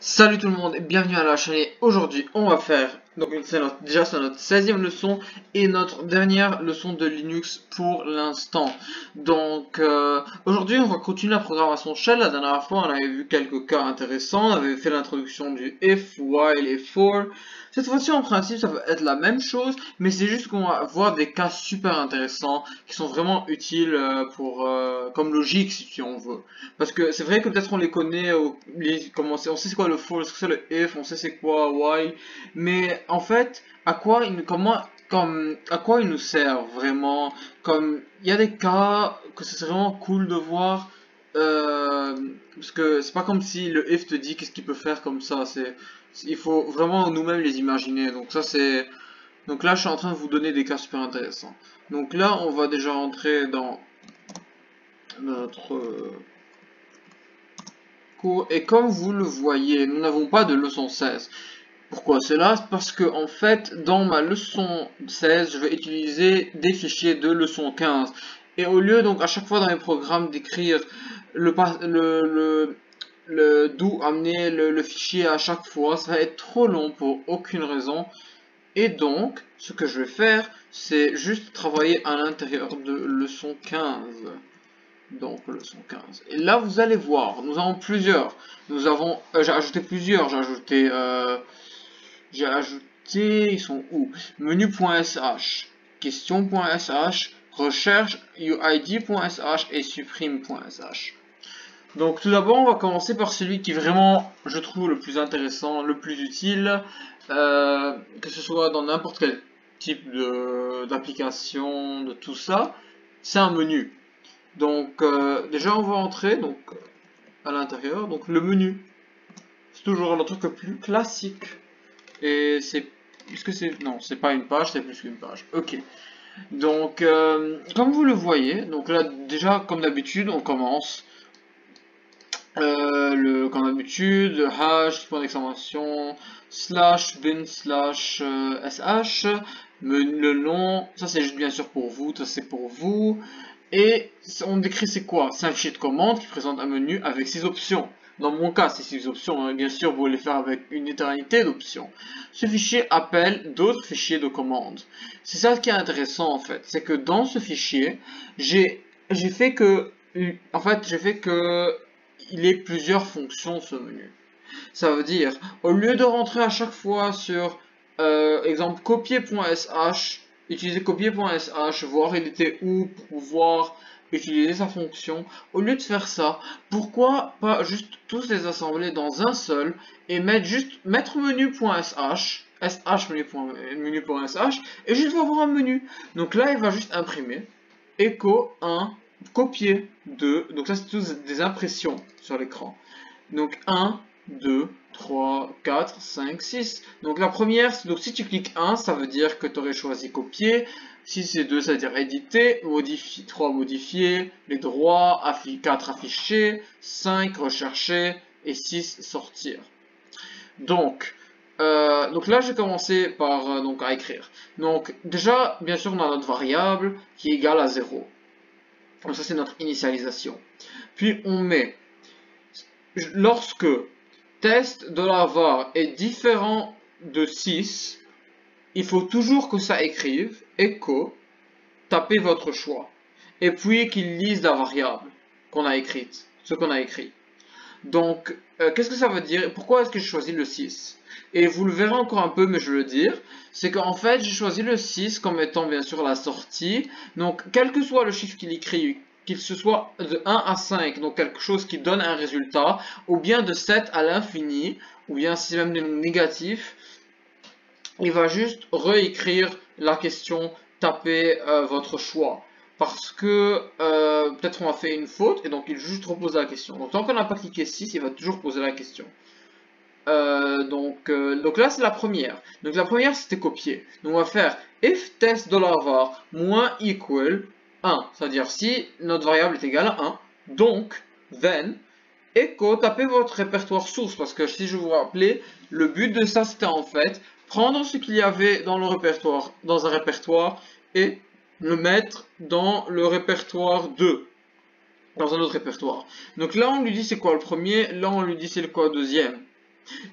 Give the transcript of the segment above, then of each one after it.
Salut tout le monde et bienvenue à la chaîne. Et aujourd'hui on va faire, donc c'est déjà c'est notre 16e leçon et notre dernière leçon de Linux pour l'instant. Donc aujourd'hui on va continuer la programmation shell. La dernière fois on avait vu quelques cas intéressants, on avait fait l'introduction du if, while et for. Cette fois-ci en principe ça va être la même chose, mais c'est juste qu'on va voir des cas super intéressants qui sont vraiment utiles comme logique si on veut. Parce que c'est vrai que peut-être on les connaît, on sait c'est quoi le for, ce que c'est le if, on sait c'est quoi while, mais en fait, à quoi il nous sert vraiment? Comme il y a des cas que c'est vraiment cool de voir, parce que c'est pas comme si le if te dit qu'est-ce qu'il peut faire comme ça. Il faut vraiment nous-mêmes les imaginer. Donc là, je suis en train de vous donner des cas super intéressants. Donc là, on va déjà rentrer dans notre cours. Et comme vous le voyez, nous n'avons pas de leçon 16. Pourquoi cela? Parce que en fait, dans ma leçon 16, je vais utiliser des fichiers de leçon 15. Et au lieu donc à chaque fois dans les programmes d'écrire d'où amener le fichier à chaque fois, ça va être trop long pour aucune raison. Et donc, ce que je vais faire, c'est juste travailler à l'intérieur de leçon 15. Donc leçon 15. Et là vous allez voir, nous avons plusieurs. J'ai ajouté plusieurs. Ils sont où? Menu.sh, question.sh, recherche uid.sh et supprime.sh. Donc tout d'abord on va commencer par celui qui vraiment je trouve le plus intéressant, le plus utile, que ce soit dans n'importe quel type d'application, de tout ça, c'est un menu. Donc déjà on va entrer donc à l'intérieur, donc le menu, c'est toujours le truc le plus classique. Et c'est, est-ce que c'est, non c'est pas une page, c'est plus qu'une page. Ok. Donc comme vous le voyez, donc là déjà comme d'habitude on commence comme d'habitude hash point d'exclamation slash bin slash sh, le nom, ça c'est juste bien sûr pour vous, ça c'est pour vous. Et on décrit c'est quoi? C'est un fichier de commande qui présente un menu avec 6 options. Dans mon cas, c'est 6 options. Bien sûr, vous pouvez les faire avec une éternité d'options. Ce fichier appelle d'autres fichiers de commande. C'est ça qui est intéressant en fait. C'est que dans ce fichier, j'ai fait que il ait plusieurs fonctions ce menu. Ça veut dire, au lieu de rentrer à chaque fois sur exemple copier.sh, utiliser copier.sh, voir il était où pour pouvoir utiliser sa fonction. Au lieu de faire ça, pourquoi pas juste tous les assembler dans un seul et mettre menu.sh, menu.sh et juste avoir un menu. Donc là, il va juste imprimer echo 1, copier 2. Donc ça, c'est tous des impressions sur l'écran. Donc 1, 2, 3, 4, 5, 6. Donc la première, donc si tu cliques 1, ça veut dire que tu aurais choisi copier. Si c'est 2, ça veut dire éditer. 3, modifier. Les droits. 4, afficher. 5, rechercher. Et 6, sortir. Donc là, j'ai commencé par à écrire. Donc déjà, bien sûr, on a notre variable qui est égale à 0. Donc ça, c'est notre initialisation. Puis on met, lorsque test de la var est différent de 6, il faut toujours que ça écrive echo, tapez votre choix, et puis qu'il lise la variable qu'on a écrite, ce qu'on a écrit. Donc, qu'est-ce que ça veut dire? Pourquoi est-ce que j'ai choisi le 6? Et vous le verrez encore un peu, mais je vais le dire. C'est qu'en fait, j'ai choisi le 6 comme étant bien sûr la sortie. Donc, quel que soit le chiffre qu'il écrit, qu'il se soit de 1 à 5, donc quelque chose qui donne un résultat, ou bien de 7 à l'infini, ou bien si même négatif, il va juste réécrire la question, taper votre choix. Parce que peut-être on a fait une faute et donc il juste repose la question. Donc tant qu'on n'a pas cliqué 6, il va toujours poser la question. Donc là c'est la première. Donc la première c'était copier. Donc on va faire if test $var moins equal 1. C'est-à-dire si notre variable est égale à 1, donc then echo, tapez votre répertoire source. Parce que si je vous rappelle, le but de ça c'était en fait prendre ce qu'il y avait dans le répertoire, dans un répertoire, et le mettre dans le répertoire 2, dans un autre répertoire. Donc là on lui dit c'est quoi le premier, là on lui dit c'est quoi le deuxième.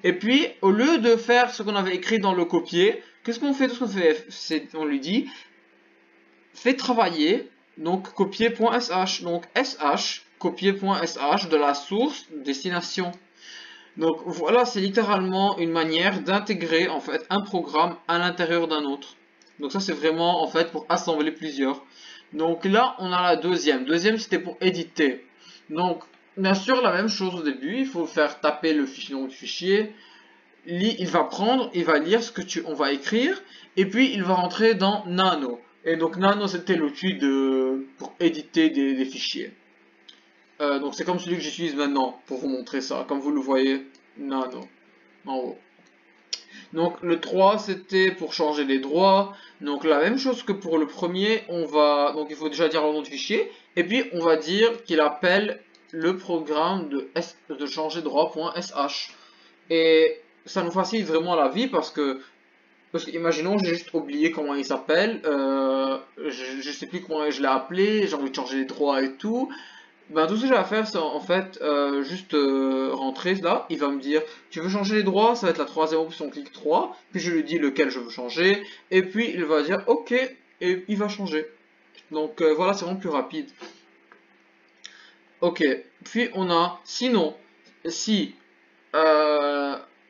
Et puis, au lieu de faire ce qu'on avait écrit dans le copier, qu'est-ce qu'on fait? Tout ce qu'on fait, on lui dit, fais travailler, donc copier.sh, donc sh, copier.sh de la source destination. Donc voilà, c'est littéralement une manière d'intégrer en fait un programme à l'intérieur d'un autre. Donc ça c'est vraiment en fait pour assembler plusieurs. Donc là on a la deuxième. Deuxième c'était pour éditer. Donc bien sûr la même chose au début, il faut faire taper le fichier, donc, du fichier. Il va prendre, il va lire ce que on va écrire et puis il va rentrer dans Nano. Et donc Nano c'était l'outil pour éditer des fichiers. Donc c'est comme celui que j'utilise maintenant pour vous montrer ça, comme vous le voyez, Nano, en haut. Donc le 3 c'était pour changer les droits, donc la même chose que pour le premier, donc il faut déjà dire le nom du fichier, et puis on va dire qu'il appelle le programme de changer droit.sh. Et ça nous facilite vraiment la vie parce que imaginons j'ai juste oublié comment il s'appelle, je sais plus comment je l'ai appelé, j'ai envie de changer les droits et tout. Ben, tout ce que j'ai à faire, c'est en fait juste rentrer là. Il va me dire, tu veux changer les droits, ça va être la troisième option, clic 3. Puis je lui dis lequel je veux changer. Et puis il va dire OK, et il va changer. Donc voilà, c'est vraiment plus rapide. OK, puis on a, sinon, si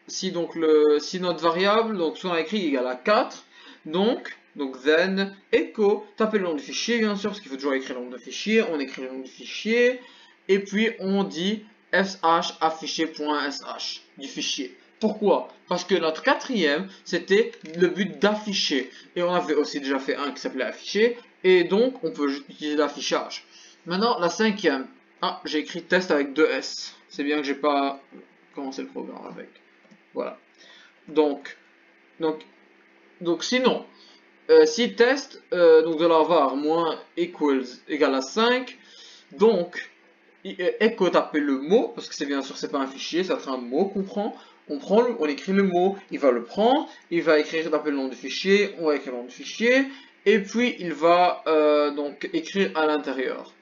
si notre variable, donc ce qu'on a écrit égale à 4, donc then echo, tapez le nom du fichier bien sûr, parce qu'il faut toujours écrire le nom du fichier, on écrit le nom du fichier, et puis on dit sh afficher.sh du fichier. Pourquoi? Parce que notre quatrième, c'était le but d'afficher, et on avait aussi déjà fait un qui s'appelait afficher, et donc on peut juste utiliser l'affichage. Maintenant, la cinquième, j'ai écrit test avec 2 S, c'est bien que j'ai pas commencé le programme avec. Voilà. Donc sinon, si test donc de la var moins égale à 5, donc echo taper le mot, parce que c'est bien sûr c'est pas un fichier, ça sera un mot qu'on prend. On écrit le mot, il va le prendre, il va taper le nom du fichier, on va écrire le nom du fichier, et puis il va donc écrire à l'intérieur.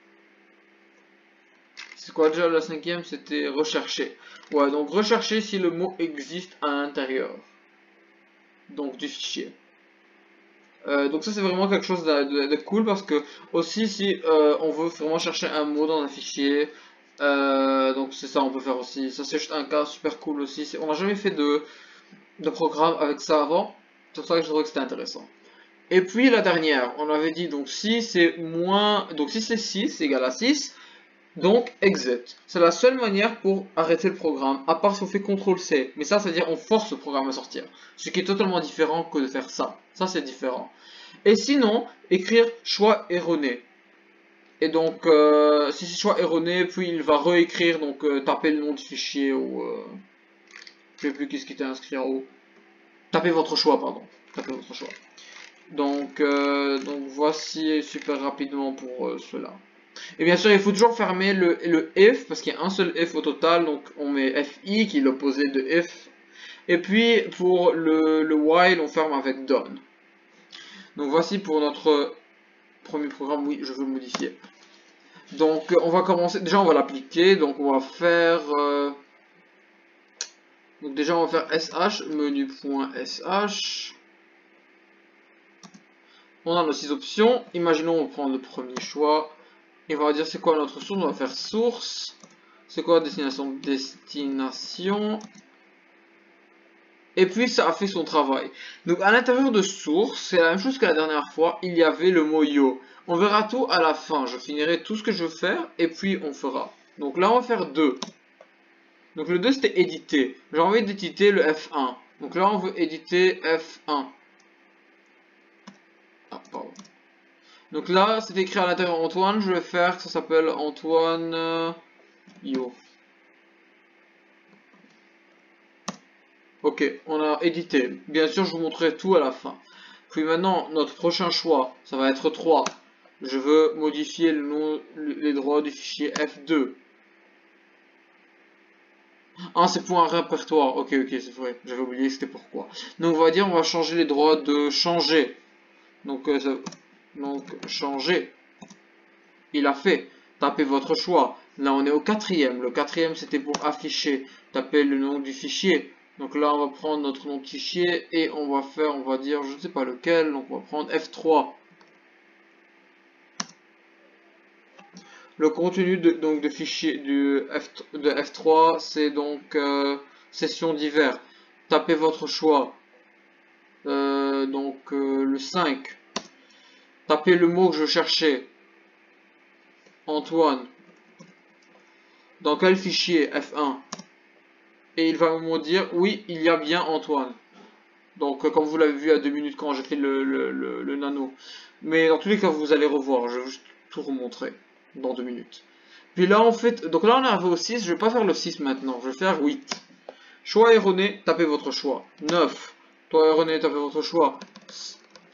C'est quoi déjà la cinquième? C'était rechercher. Ouais, donc rechercher si le mot existe à l'intérieur donc du fichier. Donc ça c'est vraiment quelque chose de cool parce que aussi si on veut vraiment chercher un mot dans un fichier, donc c'est ça on peut faire aussi. Ça c'est juste un cas super cool aussi. On n'a jamais fait de programme avec ça avant, c'est pour ça que je trouvais que c'était intéressant. Et puis la dernière, on avait dit donc si c'est donc si c'est 6 égal à 6, donc exit. C'est la seule manière pour arrêter le programme, à part si on fait CTRL-C. Mais ça, c'est-à-dire on force le programme à sortir. Ce qui est totalement différent que de faire ça. Ça, c'est différent. Et sinon, écrire choix erroné. Et donc, si c'est choix erroné, puis il va réécrire, donc taper le nom du fichier ou... je ne sais plus qu'est-ce qui était inscrit en haut. Tapez votre choix, pardon. Tapez votre choix. Donc voici super rapidement pour cela. Et bien sûr, il faut toujours fermer le if, parce qu'il y a un seul if au total, donc on met fi, qui est l'opposé de if. Et puis, pour le while, on ferme avec done. Donc voici pour notre premier programme, oui, je veux le modifier. Donc, on va commencer, déjà on va l'appliquer, donc on va faire... donc déjà on va faire sh, menu.sh. On a nos 6 options, imaginons on prend le premier choix. Et on va dire c'est quoi notre source, on va faire source. C'est quoi destination? Destination. Et puis ça a fait son travail. Donc à l'intérieur de source, c'est la même chose que la dernière fois, il y avait le mot yo. On verra tout à la fin, je finirai tout ce que je veux faire et puis on fera. Donc là on va faire 2. Donc le 2 c'était éditer. J'ai envie d'éditer le F1. Donc là on veut éditer F1. Ah pardon. Donc là, c'est écrit à l'intérieur Antoine, je vais faire que ça s'appelle Antoine Yo. Ok, on a édité. Bien sûr, je vous montrerai tout à la fin. Puis maintenant, notre prochain choix, ça va être 3. Je veux modifier le nom, les droits du fichier F2. Ah, c'est pour un répertoire. Ok, c'est vrai. J'avais oublié c'était pourquoi. Donc, on va dire, on va changer les droits de changer. Donc changer. Il a fait. Tapez votre choix. Là, on est au quatrième. Le quatrième, c'était pour afficher. Taper le nom du fichier. Donc là, on va prendre notre nom de fichier et on va faire, on va dire, je ne sais pas lequel. Donc on va prendre F3. Le contenu de fichier de F3, c'est donc session divers. Tapez votre choix. Le 5. Tapez le mot que je cherchais. Antoine. Dans quel fichier? F1. Et il va me dire, oui, il y a bien Antoine. Donc, comme vous l'avez vu à 2 minutes quand j'ai fait le nano. Mais dans tous les cas, vous allez revoir. Je vais juste tout remontrer dans 2 minutes. Puis là, en fait, donc là, on est arrivé au 6. Je vais pas faire le 6 maintenant. Je vais faire 8. Choix erroné, tapez votre choix. 9. Choix erroné, tapez votre choix.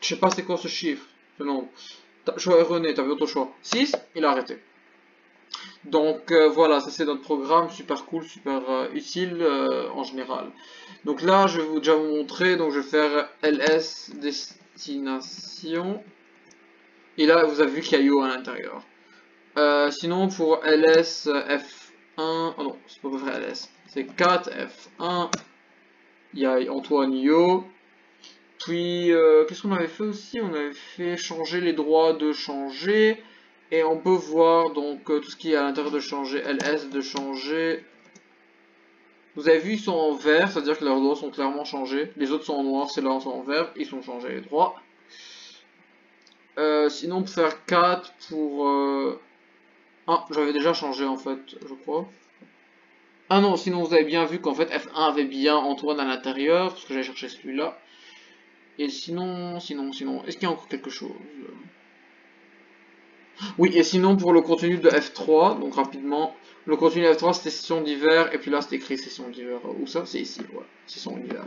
Je sais pas c'est quoi ce chiffre. Ce nombre. Choix erroné, tapez votre choix. 6, il a arrêté. Donc voilà, ça c'est notre programme, super cool, super utile en général. Donc là, je vais déjà vous montrer, donc je vais faire ls destination. Et là, vous avez vu qu'il y a IO à l'intérieur. Sinon, pour ls f1, oh non, c'est pas pour faire ls, c'est 4 f1, il y a Antoine IO. Puis, qu'est-ce qu'on avait fait aussi? On avait fait changer les droits de changer. Et on peut voir donc tout ce qui est à l'intérieur de changer, ls de changer. Vous avez vu, ils sont en vert, c'est-à-dire que leurs droits sont clairement changés. Les autres sont en noir, ceux-là sont en vert, ils sont changés les droits. Sinon, pour faire 4 pour... Ah, j'avais déjà changé en fait, je crois. Ah non, sinon vous avez bien vu qu'en fait F1 avait bien Antoine à l'intérieur, parce que j'avais cherché celui-là. Et sinon, est-ce qu'il y a encore quelque chose? Oui, et sinon pour le contenu de F3, donc rapidement, le contenu de F3 c'était session d'hiver, et puis là c'était écrit session d'hiver. Où ça? C'est ici, ouais, session d'hiver.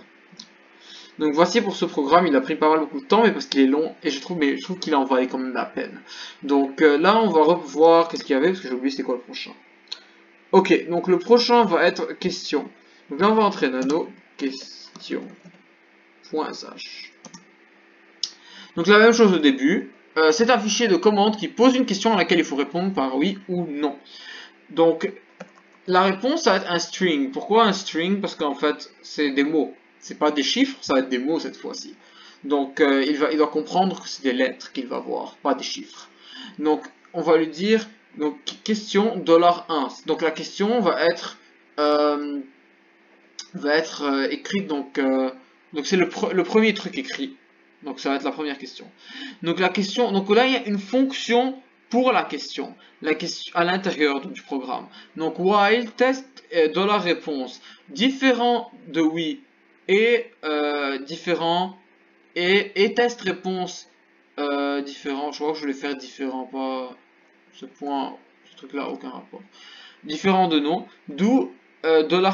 Donc voici pour ce programme, il a pris pas mal beaucoup de temps, mais parce qu'il est long, et je trouve qu'il en valait quand même la peine. Donc là on va revoir qu'est-ce qu'il y avait, parce que j'ai oublié c'est quoi le prochain. Ok, donc le prochain va être question. Donc là on va entrer nano, question.sh. Donc la même chose au début. C'est un fichier de commande qui pose une question à laquelle il faut répondre par oui ou non. Donc, la réponse, ça va être un string. Pourquoi un string? Parce qu'en fait, c'est des mots. C'est pas des chiffres, ça va être des mots cette fois-ci. Donc, il doit comprendre que c'est des lettres qu'il va voir, pas des chiffres. Donc, on va lui dire, donc, question $1. Donc, la question va être écrite, donc c'est le premier truc écrit. Donc ça va être la première question. Donc la question, donc là il y a une fonction pour la question à l'intérieur du programme. Donc while test $réponse différent de oui et différent et test réponse différent. Je crois que je vais faire différent, pas ce point, ce truc là aucun rapport. Différent de non, d'où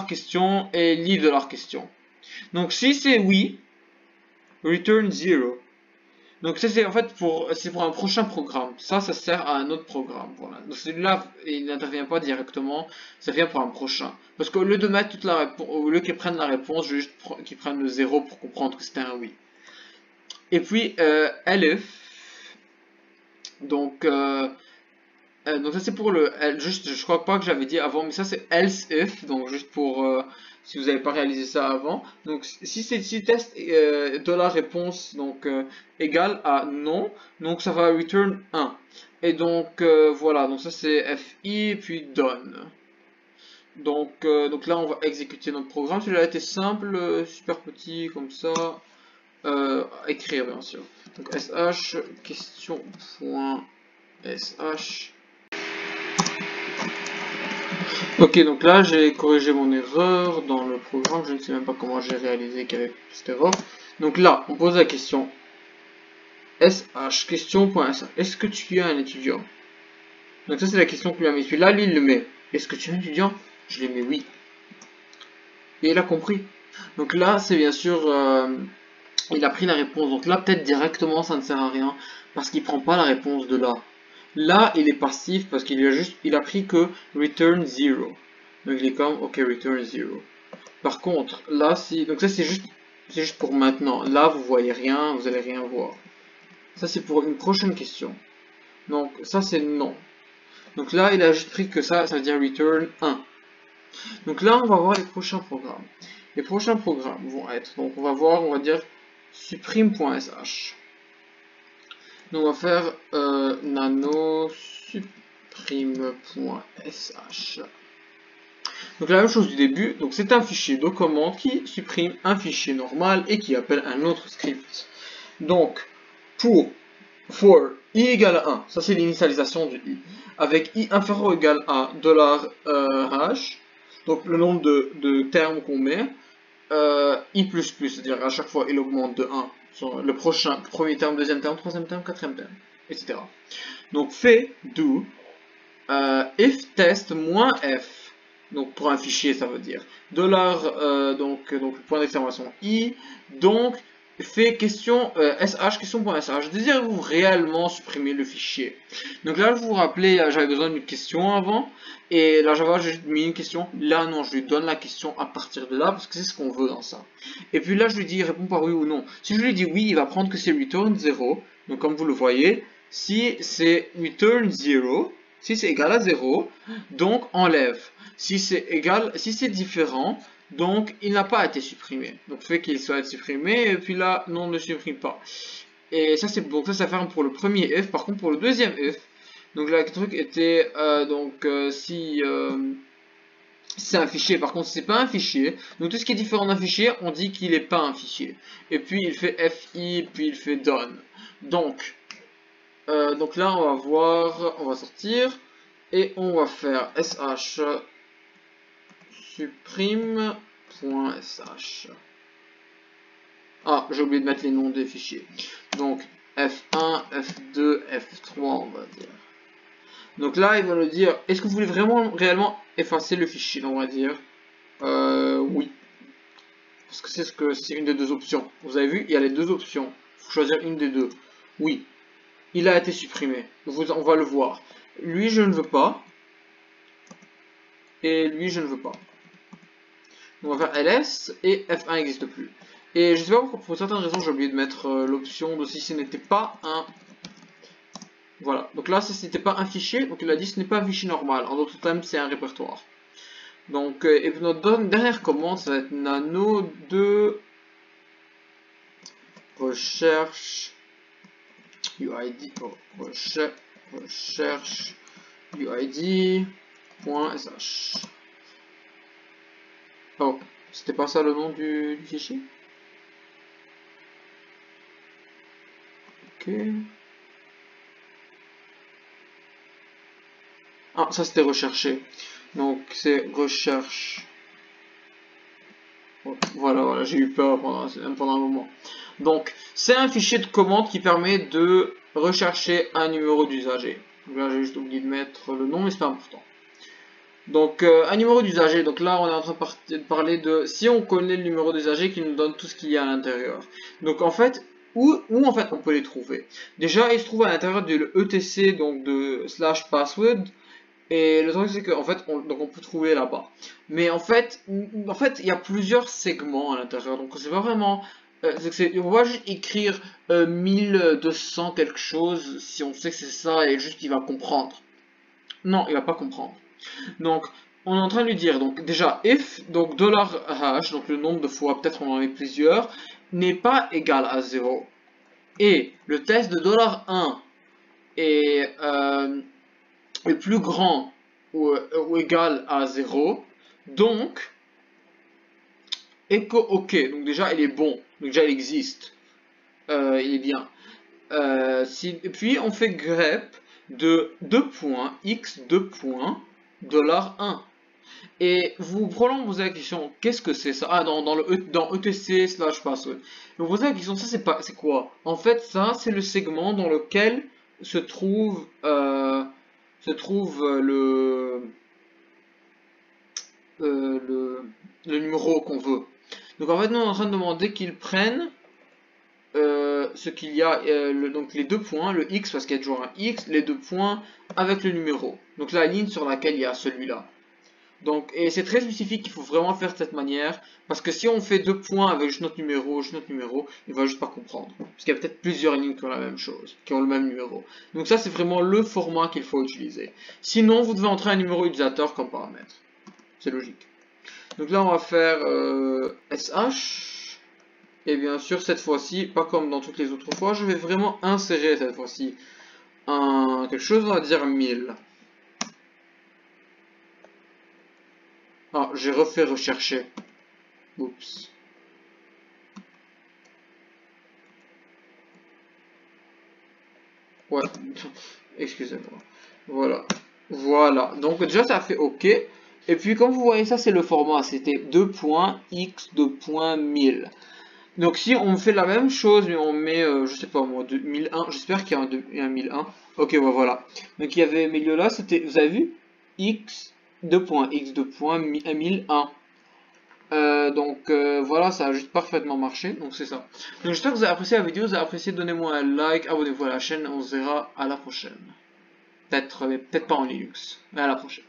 $question et leave $question. Donc si c'est oui, return 0. Donc ça c'est en fait pour un prochain programme. Ça sert à un autre programme. Voilà. Donc celui-là il n'intervient pas directement. Ça vient pour un prochain. Parce qu'au lieu de mettre toute la réponse, au lieu qu'ils prennent la réponse, je veux juste qu'ils prennent le 0 pour comprendre que c'était un oui. Et puis elif. Donc ça c'est pour le juste, je crois pas que j'avais dit avant, mais ça c'est else if, donc juste pour si vous n'avez pas réalisé ça avant. Donc si test $réponse donc égale à non, donc ça va return 1. Et donc voilà, donc ça c'est fi puis done. Donc là on va exécuter notre programme. Celui-là a été simple, super petit comme ça. Écrire bien sûr. Donc sh question.sh. Ok, donc là j'ai corrigé mon erreur dans le programme, je ne sais même pas comment j'ai réalisé qu'il y avait cette erreur. Donc là, on pose la question sh question.sh. Est-ce que tu es un étudiant? Donc ça c'est la question que lui a mis. Puis là, lui il le met. Est-ce que tu es un étudiant? Je l'ai mis oui. Et il a compris. Donc là, c'est bien sûr, il a pris la réponse. Donc là, peut-être directement, ça ne sert à rien parce qu'il prend pas la réponse de là. Là, il est passif parce qu'il a pris que return 0. Donc il est comme ok return 0. Par contre, là si donc ça c'est juste pour maintenant. Là vous voyez rien, vous allez rien voir. Ça c'est pour une prochaine question. Donc ça c'est non. Donc là, il a juste pris que ça veut dire return 1. Donc là, on va voir les prochains programmes. Les prochains programmes vont être, donc on va voir, on va dire supprime.sh. Donc on va faire nano supprime.sh. Donc la même chose du début, donc c'est un fichier de commande qui supprime un fichier normal et qui appelle un autre script. Donc for i égale à 1, ça c'est l'initialisation du i, avec i inférieur ou égal à $hash, donc le nombre de termes qu'on met, i++, c'est-à-dire à chaque fois il augmente de 1, sur le premier terme, deuxième terme, troisième terme, quatrième terme, etc. Donc fait do if test -f, donc pour un fichier ça veut dire donc le point d'exclamation i, donc fait question sh, question.sh, désirez-vous réellement supprimer le fichier? Donc là, vous vous rappelez, j'avais besoin d'une question avant, et là j'avais juste mis une question, là non, je lui donne la question à partir de là, parce que c'est ce qu'on veut dans ça. Et puis là, je lui dis, réponds par oui ou non. Si je lui dis oui, il va prendre que c'est return 0, donc comme vous le voyez, si c'est return 0, si c'est égal à 0, donc enlève. Si c'est différent, donc il n'a pas été supprimé. Donc fait qu'il soit supprimé, et puis là, non, ne supprime pas. Et ça, c'est bon, ça ferme pour le premier if. Par contre, pour le deuxième if, donc là, le truc était, si c'est un fichier, par contre, si c'est pas un fichier, donc tout ce qui est différent d'un fichier, on dit qu'il n'est pas un fichier. Et puis, il fait fi, puis il fait done. Donc là, on va voir, on va sortir, et on va faire sh supprime.sh. Ah, j'ai oublié de mettre les noms des fichiers. Donc, F1, F2, F3, on va dire. Donc là, il va nous dire, est-ce que vous voulez réellement effacer le fichier? Donc, on va dire, oui. Parce que c'est une des deux options. Vous avez vu, il y a les deux options. Il faut choisir une des deux. Oui. Il a été supprimé. On va le voir. Lui, je ne veux pas. Et lui, je ne veux pas. Donc, on va faire ls et F1 n'existe plus. Et je sais pas pourquoi, pour certaines raisons, j'ai oublié de mettre l'option de si ce n'était pas un... Voilà, donc là, si ce n'était pas un fichier, donc il a dit ce n'est pas un fichier normal. En d'autres termes, c'est un répertoire. Donc, et puis notre dernière commande, ça va être nano de recherche UID, recherche UID.sh. Oh, c'était pas ça le nom du fichier? Ok. Ah, ça c'était recherché. Donc c'est recherche. Voilà, j'ai eu peur pendant un moment. Donc c'est un fichier de commande qui permet de rechercher un numéro d'usager. Donc là j'ai juste oublié de mettre le nom, mais c'est pas important. Donc un numéro d'usager, donc là on est en train de parler de si on connaît le numéro d'usager qui nous donne tout ce qu'il y a à l'intérieur. Donc en fait, où en fait on peut les trouver? Déjà il se trouve à l'intérieur de l'ETC, donc de /password. Et le truc c'est qu'en fait on peut trouver là-bas. Mais en fait il y a plusieurs segments à l'intérieur. Donc c'est pas vraiment... on va juste écrire 1200 quelque chose si on sait que c'est ça et juste il va comprendre. Non, il va pas comprendre. Donc on est en train de lui dire, donc déjà if, donc $hash, donc le nombre de fois, peut-être on en met plusieurs, n'est pas égal à 0. Et le test de $1 est plus grand ou égal à 0, donc echo OK, donc déjà il est bon, donc déjà il existe, il est bien. Et puis on fait grep de x $1. Et vous probablement posez la question, qu'est-ce que c'est ça? Ah, dans ETC /password. Vous posez la question, ça c'est quoi? En fait, ça c'est le segment dans lequel se trouve le numéro qu'on veut. Donc en fait, nous on est en train de demander qu'ils prennent ce qu'il y a, donc les deux points, le x parce qu'il y a toujours un x, les deux points avec le numéro. Donc la ligne sur laquelle il y a celui-là. Donc, et c'est très spécifique, il faut vraiment faire de cette manière, parce que si on fait 2 points avec juste notre numéro, il va juste pas comprendre. Parce qu'il y a peut-être plusieurs lignes qui ont la même chose, qui ont le même numéro. Donc ça, c'est vraiment le format qu'il faut utiliser. Sinon, vous devez entrer un numéro utilisateur comme paramètre. C'est logique. Donc là, on va faire SH. Et bien sûr, cette fois-ci, pas comme dans toutes les autres fois, je vais vraiment insérer cette fois-ci quelque chose, on va dire 1000. Ah, j'ai refait rechercher. Oups. Ouais, excusez-moi. Voilà. Voilà. Donc déjà, ça a fait OK. Et puis, comme vous voyez, ça, c'est le format. C'était 2.x 2.1000. Donc si on fait la même chose, mais on met, je sais pas moi, 2001, j'espère qu'il y a un 1001. Ok, ouais, voilà. Donc il y avait milieu là, c'était, vous avez vu, x 2.1001. Donc voilà, ça a juste parfaitement marché, donc c'est ça. Donc j'espère que vous avez apprécié la vidéo, vous avez apprécié, donnez-moi un like, abonnez-vous à la chaîne, on se verra à la prochaine. Peut-être pas en Linux, mais à la prochaine.